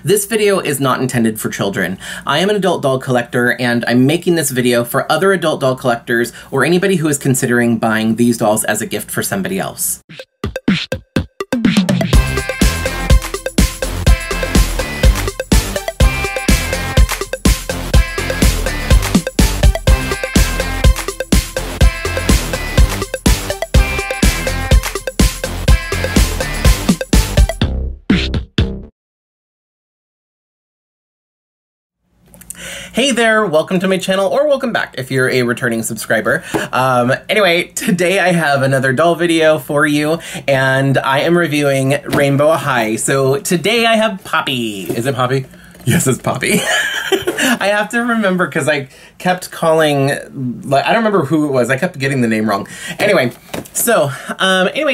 This video is not intended for children. I am an adult doll collector, and I'm making this video for other adult doll collectors or anybody who is considering buying these dolls as a gift for somebody else. Hey there, welcome to my channel, or welcome back if you're a returning subscriber. Anyway, today I have another doll video for you, and I am reviewing Rainbow High. So today I have Poppy. Is it Poppy? Yes, it's Poppy. I have to remember because I kept calling, like, I don't remember who it was. I kept getting the name wrong. Anyway, so,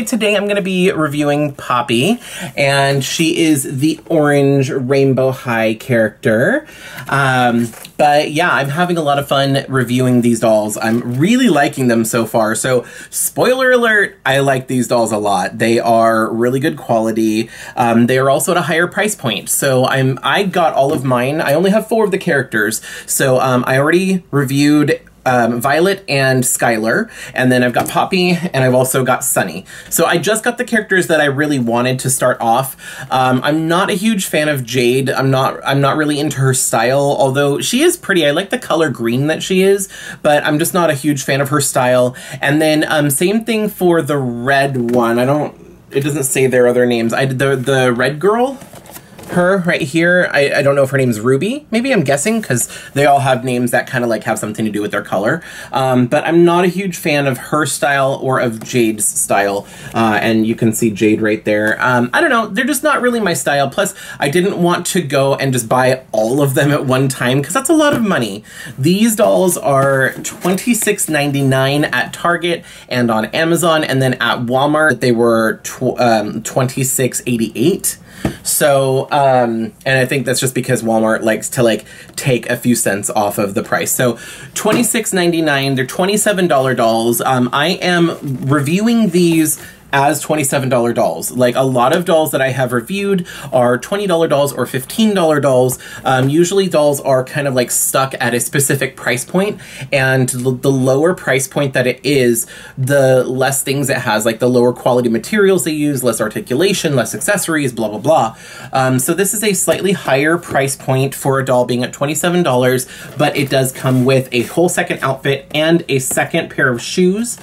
today I'm going to be reviewing Poppy, and she is the orange Rainbow High character. But yeah, I'm having a lot of fun reviewing these dolls. I'm really liking them so far. So, spoiler alert, I like these dolls a lot. They are really good quality. They are also at a higher price point. So I got all of mine. I only have 4 of the characters. So I already reviewed Violet and Skyler, and then I've got Poppy, and I've also got Sunny. So I just got the characters that I really wanted to start off. I'm not a huge fan of Jade. I'm not really into her style, although she is pretty. I like the color green that she is, but I'm just not a huge fan of her style. And then same thing for the red one. It doesn't say their other names. The red girl, her right here, I don't know if her name's Ruby. Maybe, I'm guessing, because they all have names that kind of like have something to do with their color. But I'm not a huge fan of her style or of Jade's style. And you can see Jade right there. I don't know, they're just not really my style. Plus, I didn't want to go and just buy all of them at one time, because that's a lot of money. These dolls are $26.99 at Target and on Amazon, and then at Walmart they were $26.88. So, and I think that's just because Walmart likes to like take a few cents off of the price. So $26.99, they're $27 dolls. I am reviewing these as $27 dolls. Like, a lot of dolls that I have reviewed are $20 dolls or $15 dolls. Usually dolls are kind of like stuck at a specific price point, and the lower price point that it is, the less things it has, like the lower quality materials they use, less articulation, less accessories, blah, blah, blah. So this is a slightly higher price point for a doll being at $27, but it does come with a whole second outfit and a second pair of shoes,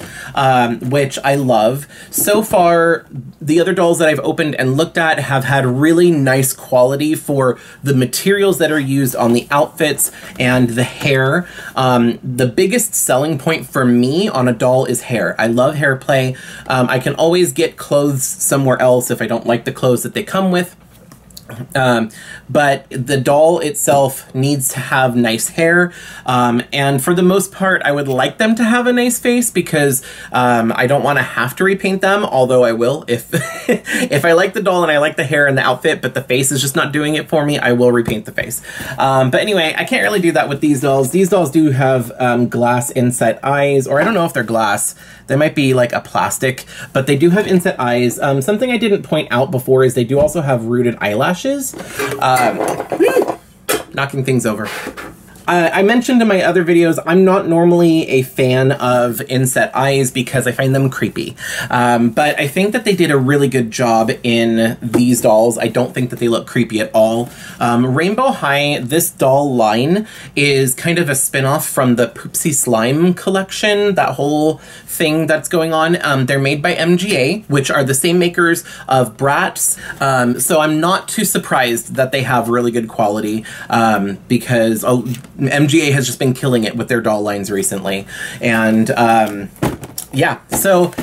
which I love. So far, the other dolls that I've opened and looked at have had really nice quality for the materials that are used on the outfits and the hair. The biggest selling point for me on a doll is hair. I love hair play. I can always get clothes somewhere else if I don't like the clothes that they come with. But the doll itself needs to have nice hair, and for the most part I would like them to have a nice face, because I don't want to have to repaint them, although I will if if I like the doll and I like the hair and the outfit but the face is just not doing it for me, I will repaint the face. But anyway, I can't really do that with these dolls. These dolls do have glass inset eyes, or I don't know if they're glass. They might be like a plastic, but they do have inset eyes. Something I didn't point out before is they do also have rooted eyelashes. Knocking things over. I mentioned in my other videos, I'm not normally a fan of inset eyes because I find them creepy. But I think that they did a really good job in these dolls. I don't think that they look creepy at all. Rainbow High, this doll line, is kind of a spin-off from the Poopsie Slime collection, that whole thing that's going on. They're made by MGA, which are the same makers of Bratz. So I'm not too surprised that they have really good quality, because MGA has just been killing it with their doll lines recently. And yeah, so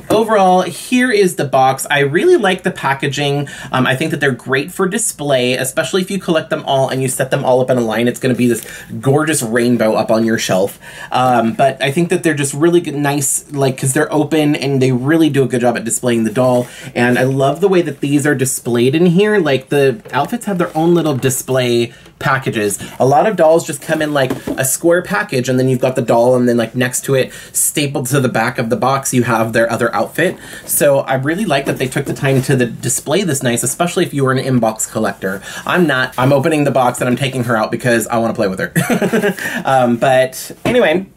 overall, here is the box. I really like the packaging. I think that they're great for display, especially if you collect them all and you set them all up in a line. It's going to be this gorgeous rainbow up on your shelf. But I think that they're just really good, nice, like, because they're open and they really do a good job at displaying the doll. And I love the way that these are displayed in here. Like, the outfits have their own little display packages. A lot of dolls just come in like a square package, and then you've got the doll, and then like next to it, stapled to the back of the box, you have their other outfit. So I really like that they took the time to display this nice, especially if you were an inbox collector. I'm not. I'm opening the box and I'm taking her out because I want to play with her. But anyway,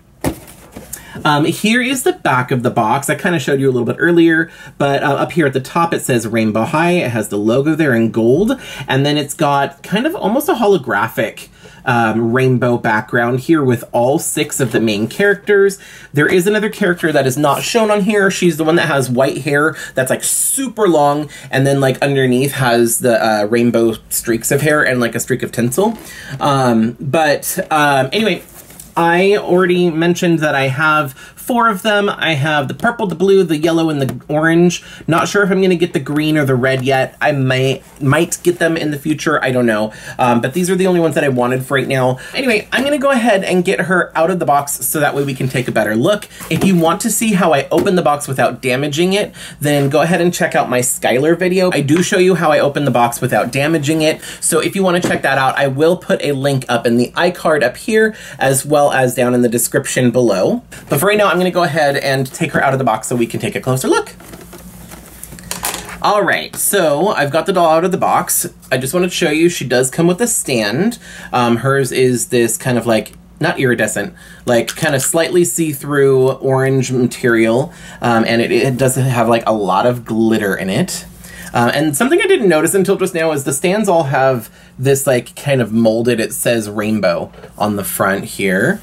here is the back of the box. I kind of showed you a little bit earlier, but up here at the top it says Rainbow High. It has the logo there in gold, and then it's got kind of almost a holographic rainbow background here with all 6 of the main characters. There is another character that is not shown on here. She's the one that has white hair that's like super long, and then like underneath has the rainbow streaks of hair and like a streak of tinsel. Anyway, I already mentioned that I have 4 of them. I have the purple, the blue, the yellow, and the orange. Not sure if I'm going to get the green or the red yet. I might get them in the future. I don't know. But these are the only ones that I wanted for right now. Anyway, I'm going to go ahead and get her out of the box so that way we can take a better look. If you want to see how I open the box without damaging it, then go ahead and check out my Skyler video. I do show you how I open the box without damaging it. So if you want to check that out, I will put a link up in the iCard up here as well as down in the description below. But for right now, I'm going to go ahead and take her out of the box so we can take a closer look. All right, so I've got the doll out of the box. I just wanted to show you she does come with a stand. Hers is this kind of like, not iridescent, like kind of slightly see-through orange material, and it does have like a lot of glitter in it. And something I didn't notice until just now is the stands all have this like kind of molded, it says rainbow on the front here.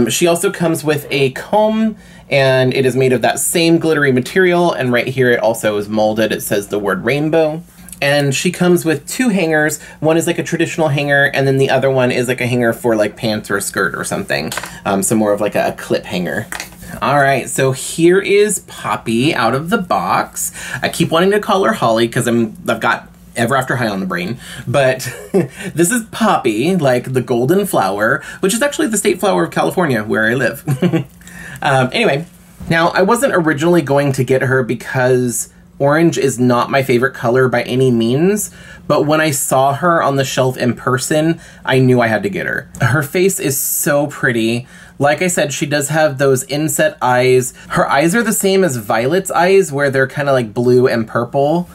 She also comes with a comb, and it is made of that same glittery material, and right here it also is molded. It says the word rainbow. And she comes with 2 hangers. One is like a traditional hanger, and then the other one is like a hanger for like pants or a skirt or something. So more of like a clip hanger. All right, so here is Poppy out of the box. I keep wanting to call her Holly because I've got Ever After High on the brain, but this is Poppy, like the golden flower, which is actually the state flower of California, where I live. Anyway, now I wasn't originally going to get her because orange is not my favorite color by any means, but when I saw her on the shelf in person, I knew I had to get her. Her face is so pretty. Like I said, she does have those inset eyes. Her eyes are the same as Violet's eyes, where they're kind of like blue and purple.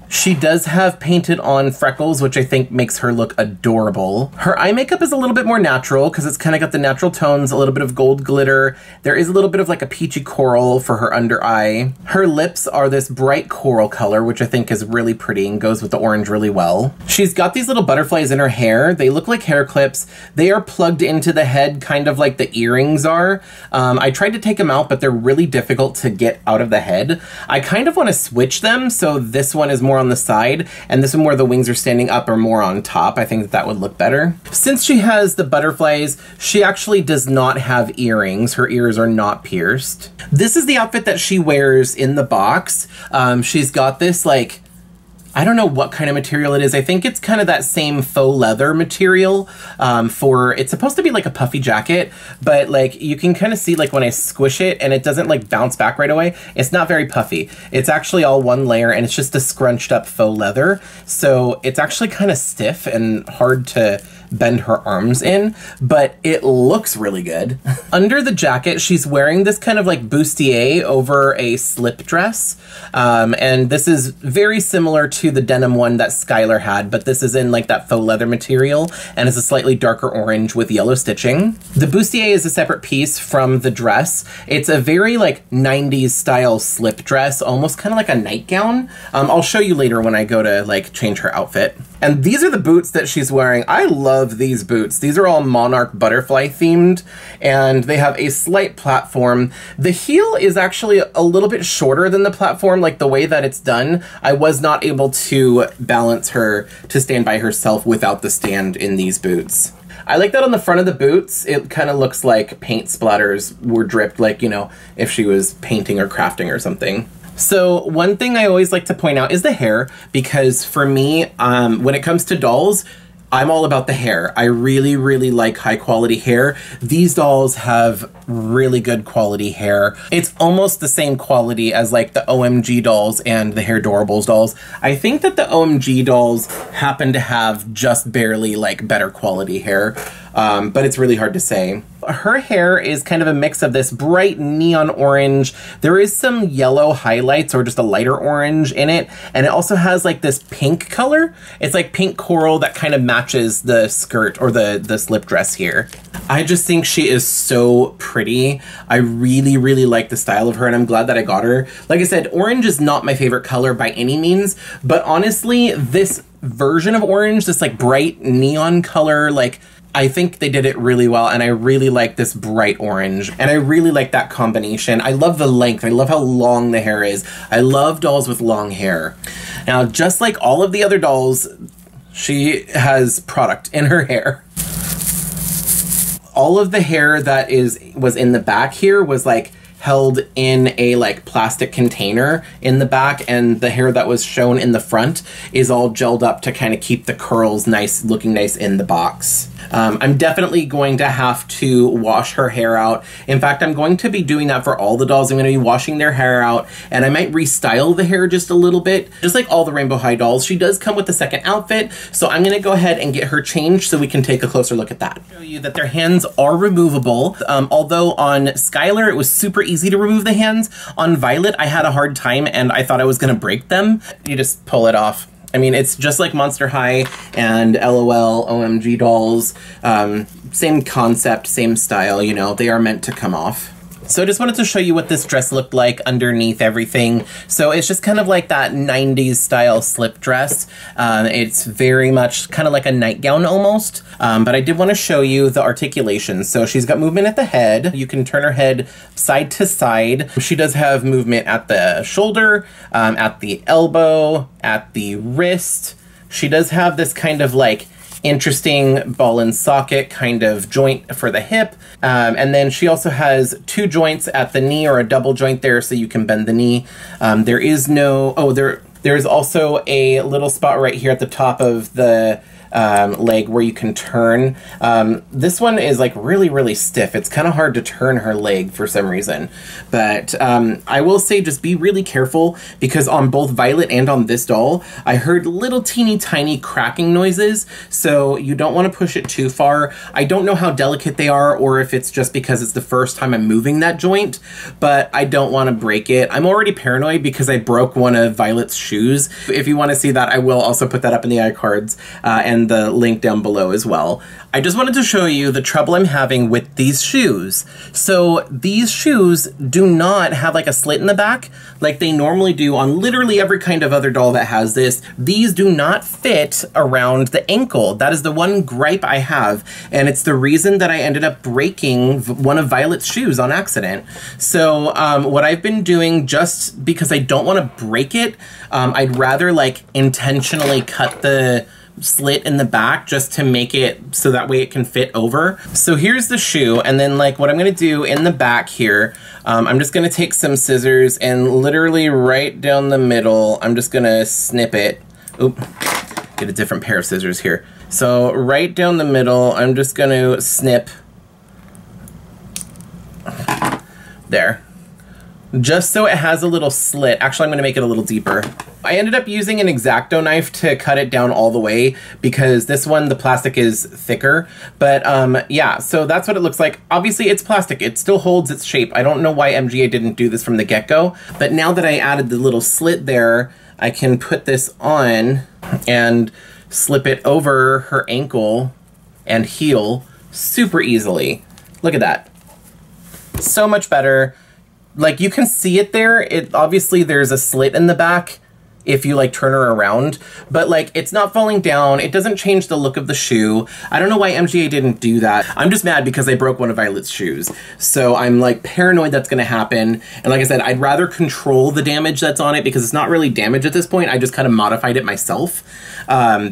She does have painted on freckles, which I think makes her look adorable. Her eye makeup is a little bit more natural because it's kind of got the natural tones, a little bit of gold glitter. There is a little bit of like a peachy coral for her under eye. Her lips are this bright coral color, which I think is really pretty and goes with the orange really well. She's got these little butterflies in her hair. They look like hair clips. They are plugged into the head, kind of like the earrings are. I tried to take them out, but they're really difficult to get out of the head. I kind of want to switch them, so this one is more on the side, and this one where the wings are standing up or more on top. I think that would look better. Since she has the butterflies, she actually does not have earrings. Her ears are not pierced. This is the outfit that she wears in the box. She's got this like, I don't know what kind of material it is. I think it's kind of that same faux leather material it's supposed to be like a puffy jacket, but like you can kind of see like when I squish it and it doesn't like bounce back right away, it's not very puffy. It's actually all one layer and it's just a scrunched up faux leather. So it's actually kind of stiff and hard to bend her arms in, but it looks really good. Under the jacket, she's wearing this kind of like bustier over a slip dress. And this is very similar to the denim one that Skyler had, but this is in like that faux leather material and is a slightly darker orange with yellow stitching. The bustier is a separate piece from the dress. It's a very like 90s style slip dress, almost kind of like a nightgown. I'll show you later when I go to like change her outfit. And these are the boots that she's wearing. I love these boots. These are all monarch butterfly themed, and they have a slight platform. The heel is actually a little bit shorter than the platform, like the way that it's done. I was not able to balance her to stand by herself without the stand in these boots. I like that on the front of the boots, it kind of looks like paint splatters were dripped, like, you know, if she was painting or crafting or something. So one thing I always like to point out is the hair, because for me, when it comes to dolls, I'm all about the hair. I really, really like high quality hair. These dolls have really good quality hair. It's almost the same quality as like the OMG dolls and the Hairdorables dolls. I think that the OMG dolls happen to have just barely like better quality hair, but it's really hard to say. Her hair is kind of a mix of this bright neon orange. There is some yellow highlights or just a lighter orange in it. And it also has like this pink color. It's like pink coral that kind of matches the skirt or the slip dress here. I just think she is so pretty. I really, really like the style of her and I'm glad that I got her. Like I said, orange is not my favorite color by any means, but honestly, this version of orange, this like bright neon color, like I think they did it really well, and I really like this bright orange, and I really like that combination. I love the length. I love how long the hair is. I love dolls with long hair. Now, just like all of the other dolls, she has product in her hair. All of the hair that was in the back here was like held in a like plastic container in the back, and the hair that was shown in the front is all gelled up to kind of keep the curls nice, looking nice in the box. I'm definitely going to have to wash her hair out. In fact, I'm going to be doing that for all the dolls. I'm going to be washing their hair out, and I might restyle the hair just a little bit. Just like all the Rainbow High dolls, she does come with a second outfit, so I'm going to go ahead and get her changed so we can take a closer look at that. Show you that their hands are removable. Although on Skyler, it was super easy to remove the hands. On Violet, I had a hard time and I thought I was going to break them. You just pull it off. I mean, it's just like Monster High and LOL, OMG dolls. Same concept, same style, you know, they are meant to come off. So I just wanted to show you what this dress looked like underneath everything. So it's just kind of like that 90s style slip dress. It's very much kind of like a nightgown almost. But I did want to show you the articulation. So she's got movement at the head. You can turn her head side to side. She does have movement at the shoulder, at the elbow, at the wrist. She does have this kind of like interesting ball and socket kind of joint for the hip. And then she also has two joints at the knee, or a double joint there so you can bend the knee. There is no, there's also a little spot right here at the top of the leg where you can turn. This one is like really, really stiff. It's kind of hard to turn her leg for some reason. But I will say just be really careful, because on both Violet and on this doll, I heard little teeny tiny cracking noises. So you don't want to push it too far. I don't know how delicate they are, or if it's just because it's the first time I'm moving that joint, but I don't want to break it. I'm already paranoid because I broke one of Violet's shoes. If you want to see that, I will also put that up in the iCards and the link down below as well. I just wanted to show you the trouble I'm having with these shoes. So these shoes do not have like a slit in the back like they normally do on literally every kind of other doll that has this. These do not fit around the ankle. That is the one gripe I have, and it's the reason that I ended up breaking one of Violet's shoes on accident. So what I've been doing, just because I don't want to break it, I'd rather like intentionally cut the slit in the back just to make it so that way it can fit over. So here's the shoe, and then like what I'm gonna do in the back here, I'm just gonna take some scissors and literally right down the middle, I'm just gonna snip it. Oop, get a different pair of scissors here. So right down the middle, I'm just gonna snip there. Just so it has a little slit. Actually, I'm gonna make it a little deeper. I ended up using an X-Acto knife to cut it down all the way, because this one, the plastic is thicker. But yeah, so that's what it looks like. Obviously, it's plastic. It still holds its shape. I don't know why MGA didn't do this from the get-go, but now that I added the little slit there, I can put this on and slip it over her ankle and heel super easily. Look at that. So much better. Like, you can see it there. It obviously, there's a slit in the back if you like turn her around, but like it's not falling down. It doesn't change the look of the shoe. I don't know why MGA didn't do that. I'm just mad because I broke one of Violet's shoes. So I'm like paranoid that's gonna happen. And like I said, I'd rather control the damage that's on it, because it's not really damage at this point. I just kind of modified it myself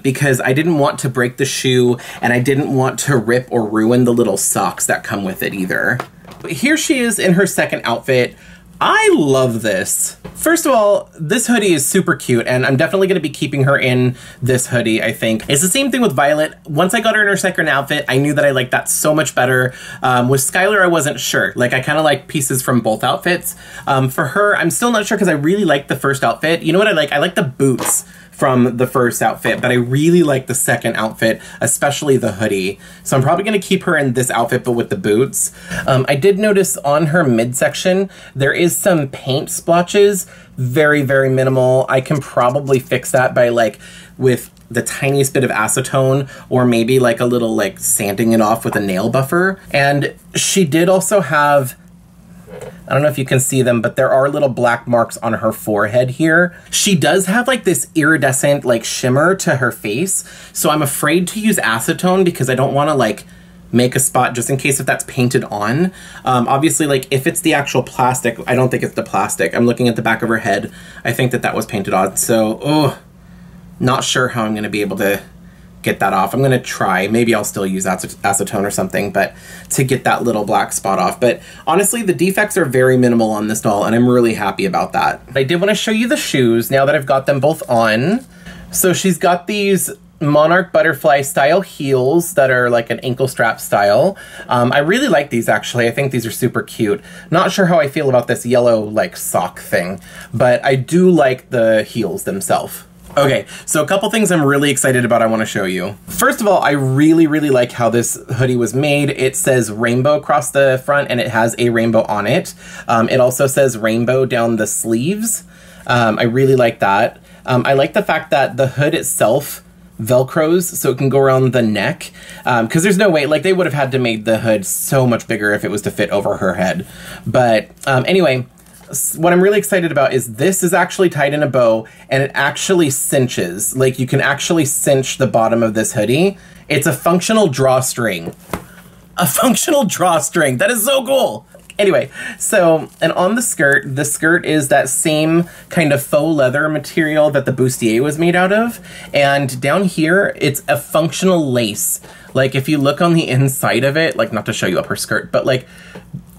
because I didn't want to break the shoe, and I didn't want to rip or ruin the little socks that come with it either. But here she is in her second outfit. I love this. First of all, this hoodie is super cute, and I'm definitely going to be keeping her in this hoodie, I think. It's the same thing with Violet. Once I got her in her second outfit, I knew that I liked that so much better. With Skyler, I wasn't sure. Like, I kind of like pieces from both outfits. For her, I'm still not sure because I really like the first outfit. You know what I like? I like the boots from the first outfit, but I really like the second outfit, especially the hoodie. So I'm probably gonna keep her in this outfit, but with the boots. I did notice on her midsection, there is some paint splotches, very, very minimal. I can probably fix that by like, with the tiniest bit of acetone, or maybe like a little like sanding it off with a nail buffer. And she did also have, I don't know if you can see them, but there are little black marks on her forehead here. She does have like this iridescent like shimmer to her face. So I'm afraid to use acetone because I don't want to like make a spot just in case if that's painted on. Obviously, like if it's the actual plastic, I don't think it's the plastic. I'm looking at the back of her head. I think that that was painted on. So, oh, not sure how I'm going to be able to get that off. I'm gonna try. Maybe I'll still use acetone or something, but to get that little black spot off. But honestly, the defects are very minimal on this doll, and I'm really happy about that. I did want to show you the shoes now that I've got them both on. So she's got these monarch butterfly style heels that are like an ankle strap style. I really like these actually. I think these are super cute. Not sure how I feel about this yellow like sock thing, but I do like the heels themselves. Okay, so a couple things I'm really excited about I want to show you. First of all, I really, really like how this hoodie was made. It says rainbow across the front and it has a rainbow on it. It also says rainbow down the sleeves. I really like that. I like the fact that the hood itself velcros so it can go around the neck, because there's no way, like they would have had to make the hood so much bigger if it was to fit over her head. But anyway, what I'm really excited about is this is actually tied in a bow and it actually cinches. Like you can actually cinch the bottom of this hoodie. It's a functional drawstring. A functional drawstring. That is so cool. Anyway, so, and on the skirt is that same kind of faux leather material that the bustier was made out of. And down here, it's a functional lace. Like if you look on the inside of it, like not to show you up her skirt, but like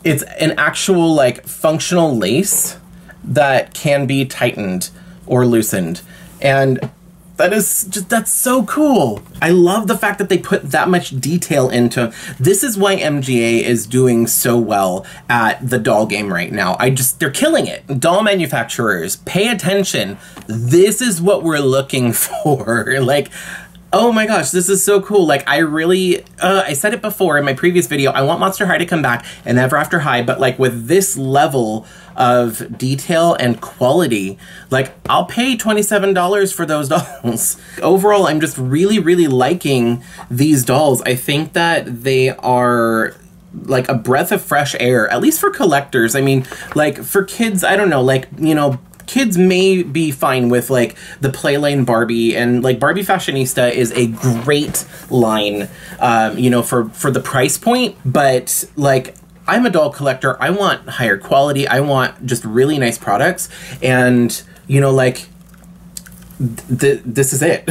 it's an actual like functional lace that can be tightened or loosened. And that is just, that's so cool. I love the fact that they put that much detail into. This is why MGA is doing so well at the doll game right now. They're killing it. Doll manufacturers, pay attention. This is what we're looking for. Like, oh my gosh, this is so cool. Like I really, I said it before in my previous video, I want Monster High to come back and Ever After High, but like with this level of detail and quality, like I'll pay $27 for those dolls. Overall, I'm just really, really liking these dolls. I think that they are like a breath of fresh air, at least for collectors. I mean, like for kids, I don't know, like, you know, kids may be fine with like the Playline Barbie, and like Barbie Fashionista is a great line, you know, for the price point. But like, I'm a doll collector. I want higher quality. I want just really nice products. And you know, like this is it.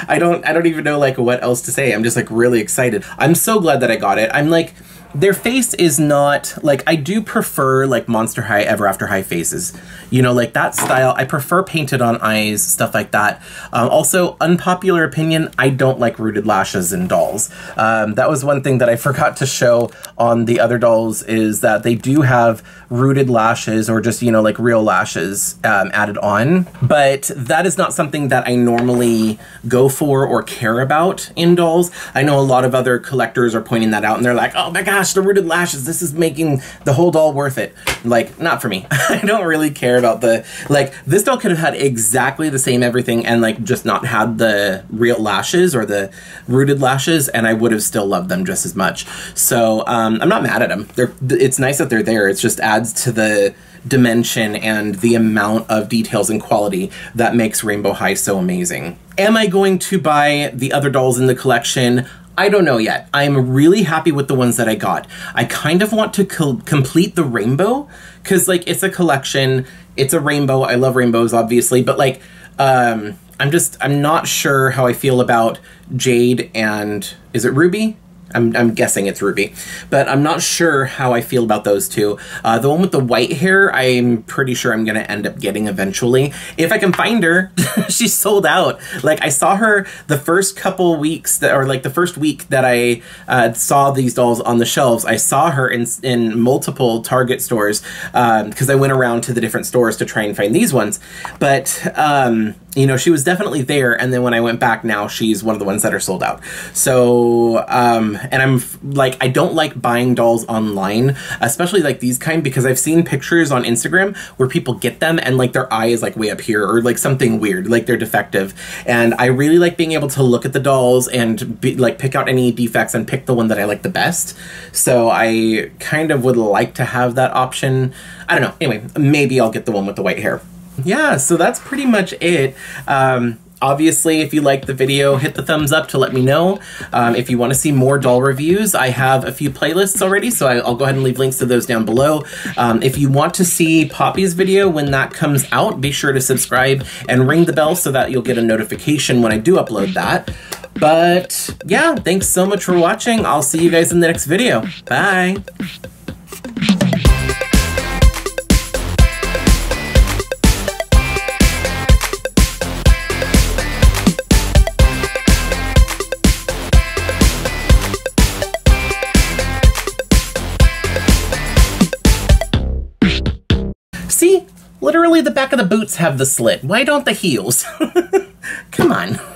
I don't even know like what else to say. I'm just like really excited. I'm so glad that I got it. I'm like, their face is not, like, I do prefer, like, Monster High, Ever After High faces. You know, like, that style, I prefer painted on eyes, stuff like that. Also, unpopular opinion, I don't like rooted lashes in dolls. That was one thing that I forgot to show on the other dolls, is that they do have rooted lashes, or just, you know, like, real lashes added on. But that is not something that I normally go for or care about in dolls. I know a lot of other collectors are pointing that out, and they're like, oh my gosh, the rooted lashes, this is making the whole doll worth it. Like, not for me. I don't really care about the, like, this doll could have had exactly the same everything and like just not had the real lashes or the rooted lashes, and I would have still loved them just as much. So I'm not mad at them. It's nice that they're there. It just adds to the dimension and the amount of details and quality that makes Rainbow High so amazing. Am I going to buy the other dolls in the collection? I don't know yet. I'm really happy with the ones that I got. I kind of want to complete the rainbow, because like it's a collection, it's a rainbow. I love rainbows, obviously, but like I'm not sure how I feel about Jade and, is it Ruby? I'm guessing it's Ruby, but I'm not sure how I feel about those two. The one with the white hair, I'm pretty sure I'm gonna end up getting eventually. If I can find her. She's sold out. Like, I saw her the first couple weeks, or like the first week that I saw these dolls on the shelves. I saw her in multiple Target stores, because I went around to the different stores to try and find these ones. But, you know, she was definitely there, and then when I went back now, she's one of the ones that are sold out. So, and I'm, like, I don't like buying dolls online, especially, like, these kind, because I've seen pictures on Instagram where people get them, and, like, their eye is, like, way up here, or, like, something weird, like, they're defective. And I really like being able to look at the dolls and, like, pick out any defects and pick the one that I like the best. So I kind of would like to have that option. I don't know. Anyway, maybe I'll get the one with the white hair. Yeah, so that's pretty much it. Obviously, if you liked the video, hit the thumbs up to let me know. If you want to see more doll reviews, I have a few playlists already, so I'll go ahead and leave links to those down below. If you want to see Poppy's video when that comes out, be sure to subscribe and ring the bell so that you'll get a notification when I do upload that. But yeah, thanks so much for watching. I'll see you guys in the next video. Bye! See? Literally the back of the boots have the slit. Why don't the heels? Come on.